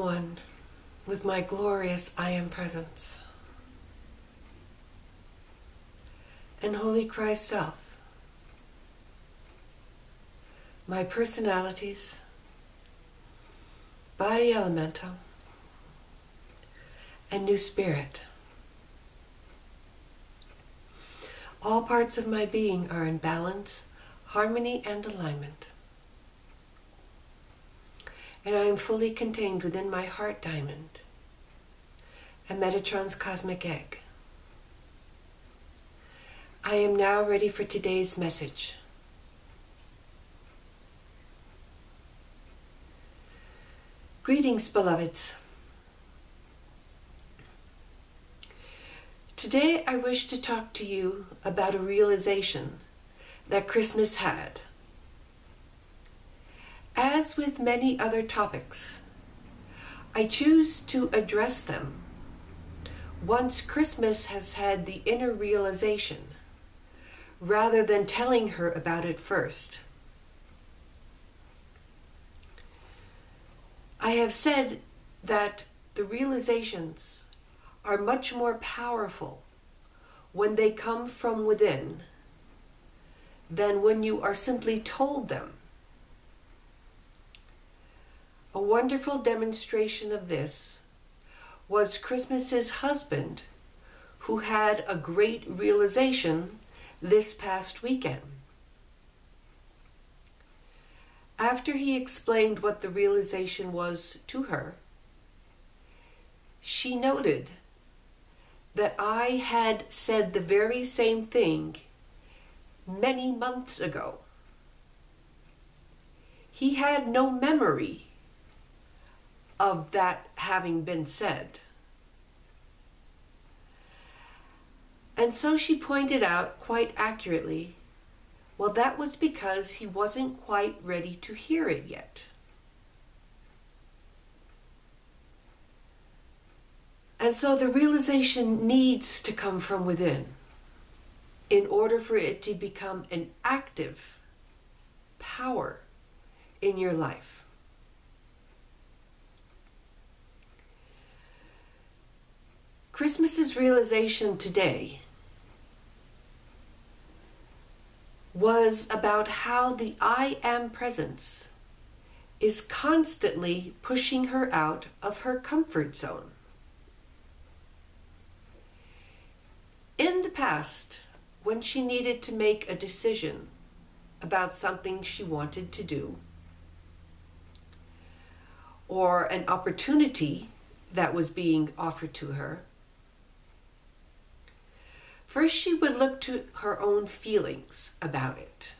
one with my glorious I Am Presence and Holy Christ Self, my personalities, body elemental, and new spirit. All parts of my being are in balance, harmony, and alignment. And I am fully contained within my heart diamond and Metatron's cosmic egg. I am now ready for today's message. Greetings, beloveds. Today I wish to talk to you about a realization that Christmas had. As with many other topics, I choose to address them once Christmas has had the inner realization, rather than telling her about it first. I have said that the realizations are much more powerful when they come from within than when you are simply told them. A wonderful demonstration of this was Christmas's husband, who had a great realization this past weekend. After he explained what the realization was to her, she noted that I had said the very same thing many months ago. He had no memory of that having been said. And so she pointed out quite accurately, well, that was because he wasn't quite ready to hear it yet. And so the realization needs to come from within in order for it to become an active power in your life. Christmas's realization today was about how the I Am Presence is constantly pushing her out of her comfort zone. In the past, when she needed to make a decision about something she wanted to do, or an opportunity that was being offered to her, first she would look to her own feelings about it,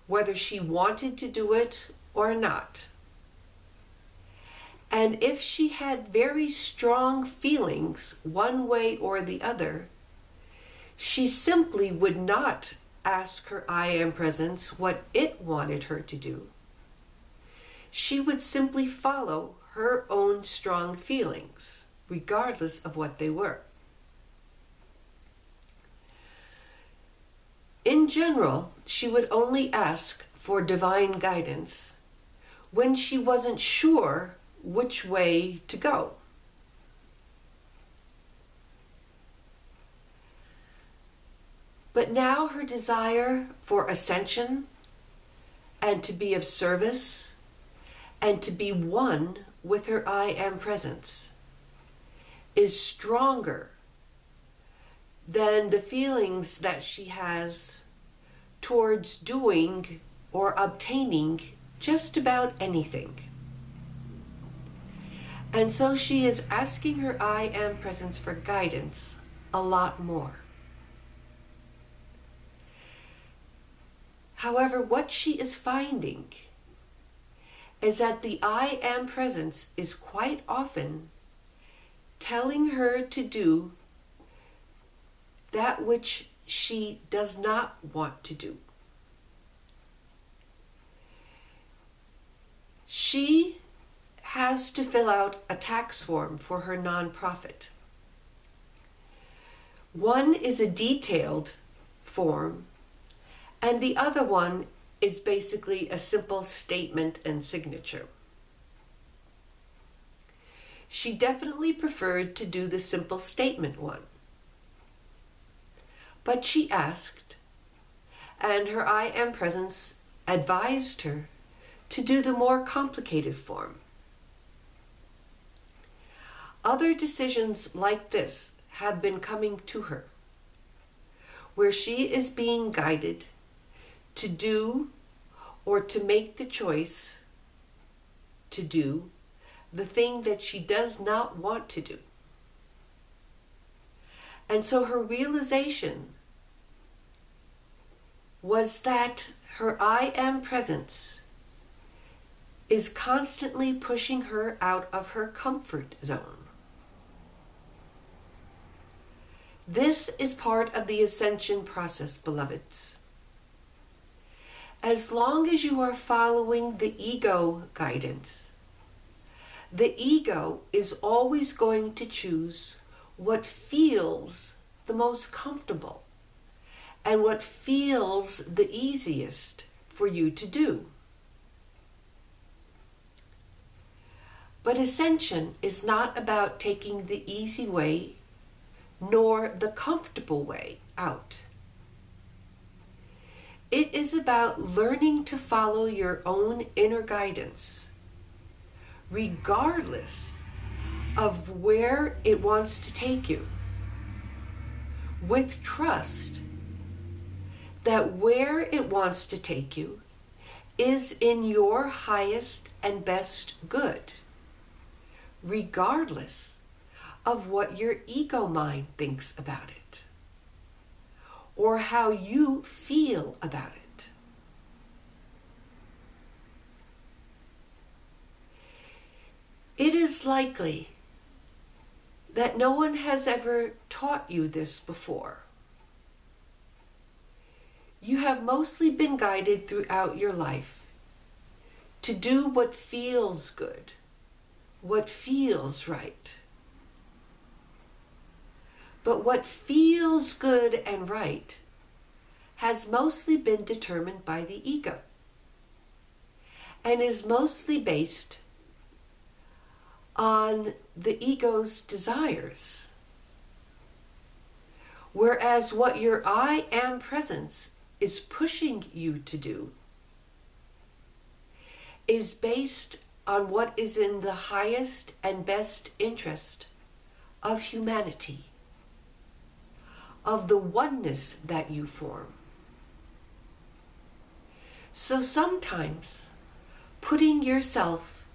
whether she wanted to do it or not. And if she had very strong feelings one way or the other, she simply would not ask her I Am Presence what it wanted her to do. She would simply follow her own strong feelings, regardless of what they were. In general, she would only ask for divine guidance when she wasn't sure which way to go. But now her desire for ascension and to be of service and to be one with her I Am Presence is stronger than the feelings that she has towards doing or obtaining just about anything. And so she is asking her I Am Presence for guidance a lot more. However, what she is finding is that the I Am Presence is quite often telling her to do that which she does not want to do. She has to fill out a tax form for her nonprofit. One is a detailed form, and the other one is basically a simple statement and signature. She definitely preferred to do the simple statement one. But she asked, and her I Am Presence advised her to do the more complicated form. Other decisions like this have been coming to her, where she is being guided to do or to make the choice to do the thing that she does not want to do. And so her realization was that her I Am Presence is constantly pushing her out of her comfort zone. This is part of the ascension process, beloveds. As long as you are following the ego guidance, the ego is always going to choose what feels the most comfortable and what feels the easiest for you to do. But ascension is not about taking the easy way nor the comfortable way out. It is about learning to follow your own inner guidance, regardless of where it wants to take you, with trust that where it wants to take you is in your highest and best good, regardless of what your ego mind thinks about it or how you feel about it. It is likely that no one has ever taught you this before. You have mostly been guided throughout your life to do what feels good, what feels right. But what feels good and right has mostly been determined by the ego and is mostly based on the ego's desires. Whereas what your I Am Presence is pushing you to do is based on what is in the highest and best interest of humanity, of the oneness that you form. So sometimes putting yourself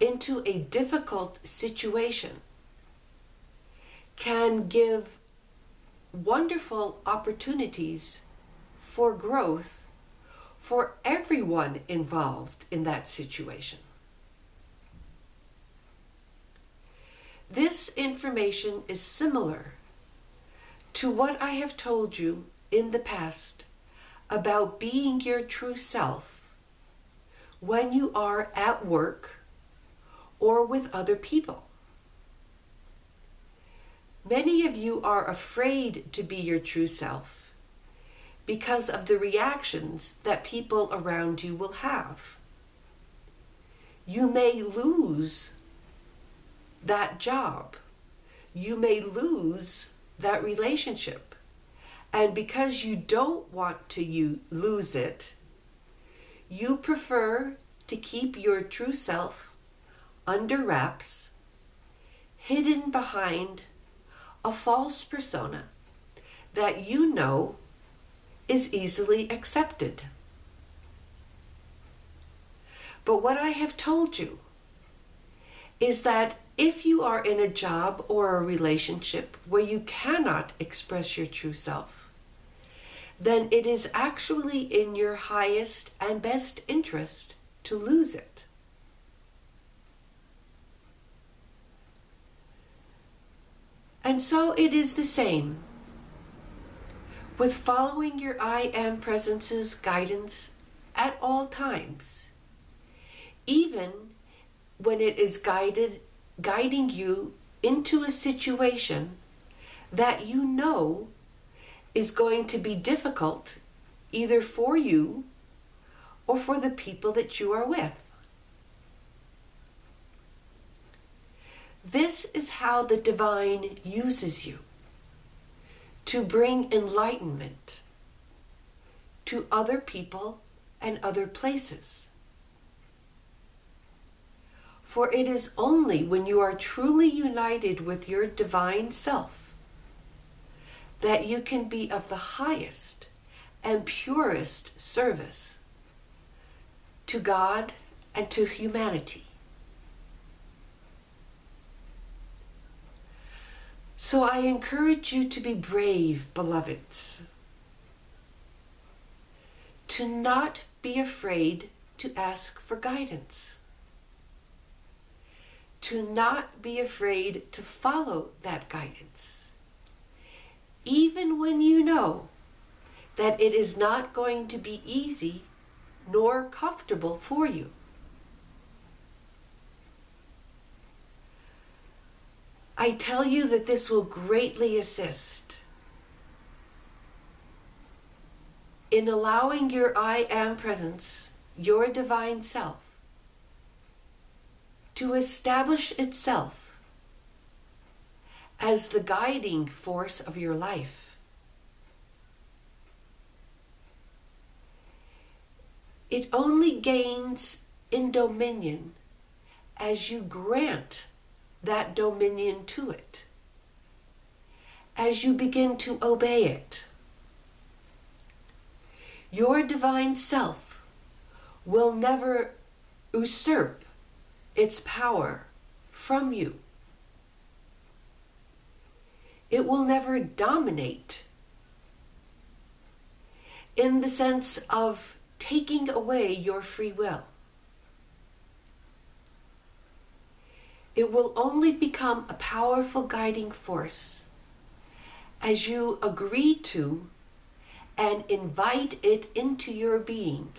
into a difficult situation can give wonderful opportunities for growth for everyone involved in that situation. This information is similar to what I have told you in the past about being your true self when you are at work or with other people. Many of you are afraid to be your true self because of the reactions that people around you will have. You may lose that job. You may lose that relationship. And because you don't want to lose it, you prefer to keep your true self under wraps, hidden behind a false persona that you know is easily accepted. But what I have told you is that if you are in a job or a relationship where you cannot express your true self, then it is actually in your highest and best interest to lose it. And so it is the same with following your I Am Presence's guidance at all times, even when it is guiding you into a situation that you know is going to be difficult either for you or for the people that you are with. This is how the divine uses you to bring enlightenment to other people and other places. For it is only when you are truly united with your divine self that you can be of the highest and purest service to God and to humanity. So I encourage you to be brave, beloveds, to not be afraid to ask for guidance, to not be afraid to follow that guidance, even when you know that it is not going to be easy nor comfortable for you. I tell you that this will greatly assist in allowing your I Am presence, your divine self, to establish itself as the guiding force of your life. It only gains in dominion as you grant that dominion to it, as you begin to obey it. Your divine self will never usurp its power from you. It will never dominate in the sense of taking away your free will. It will only become a powerful guiding force as you agree to and invite it into your being,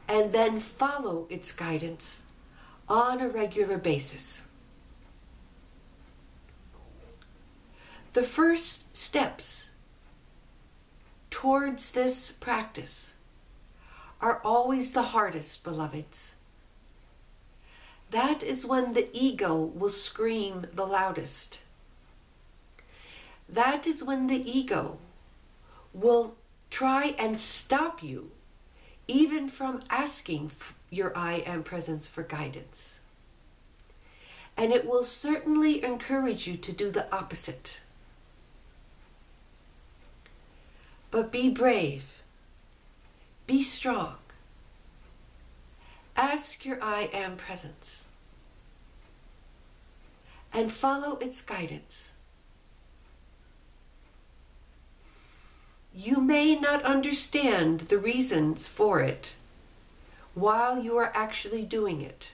and then follow its guidance on a regular basis. The first steps towards this practice are always the hardest, beloveds. That is when the ego will scream the loudest. That is when the ego will try and stop you even from asking your I Am presence for guidance. And it will certainly encourage you to do the opposite. But be brave. Be strong. Ask your I Am presence and follow its guidance. You may not understand the reasons for it while you are actually doing it.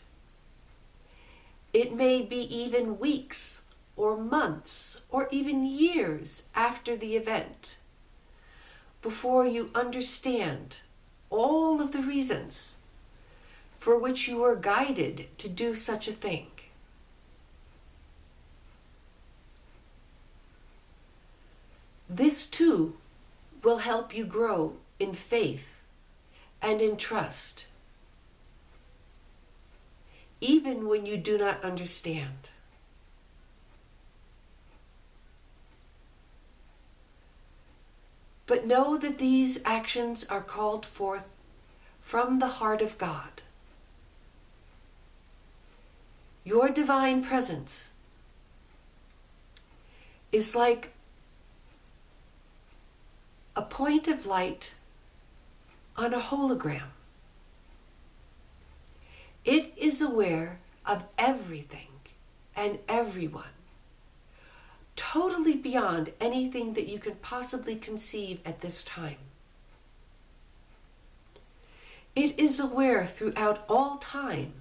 It may be even weeks or months or even years after the event before you understand all of the reasons for which you are guided to do such a thing. This too will help you grow in faith and in trust, even when you do not understand. But know that these actions are called forth from the heart of God. Your divine presence is like a point of light on a hologram. It is aware of everything and everyone, totally beyond anything that you can possibly conceive at this time. It is aware throughout all time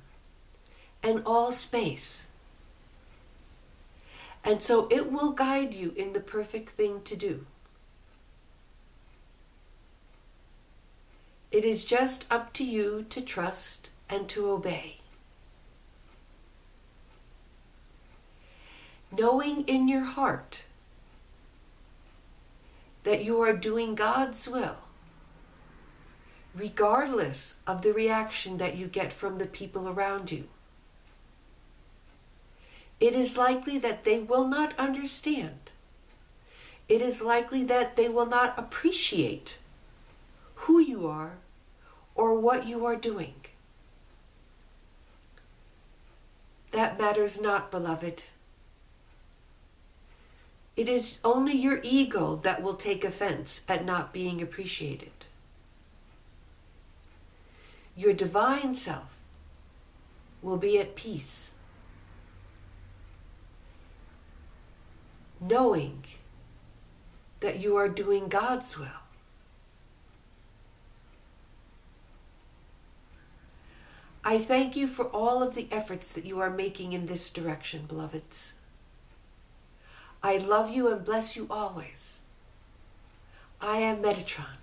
and all space. And so it will guide you in the perfect thing to do. It is just up to you to trust and to obey. Knowing in your heart that you are doing God's will, regardless of the reaction that you get from the people around you. it is likely that they will not understand. It is likely that they will not appreciate who you are or what you are doing. That matters not, beloved. It is only your ego that will take offense at not being appreciated. Your divine self will be at peace, knowing that you are doing God's will. I thank you for all of the efforts that you are making in this direction, beloveds. I love you and bless you always. I am Metatron.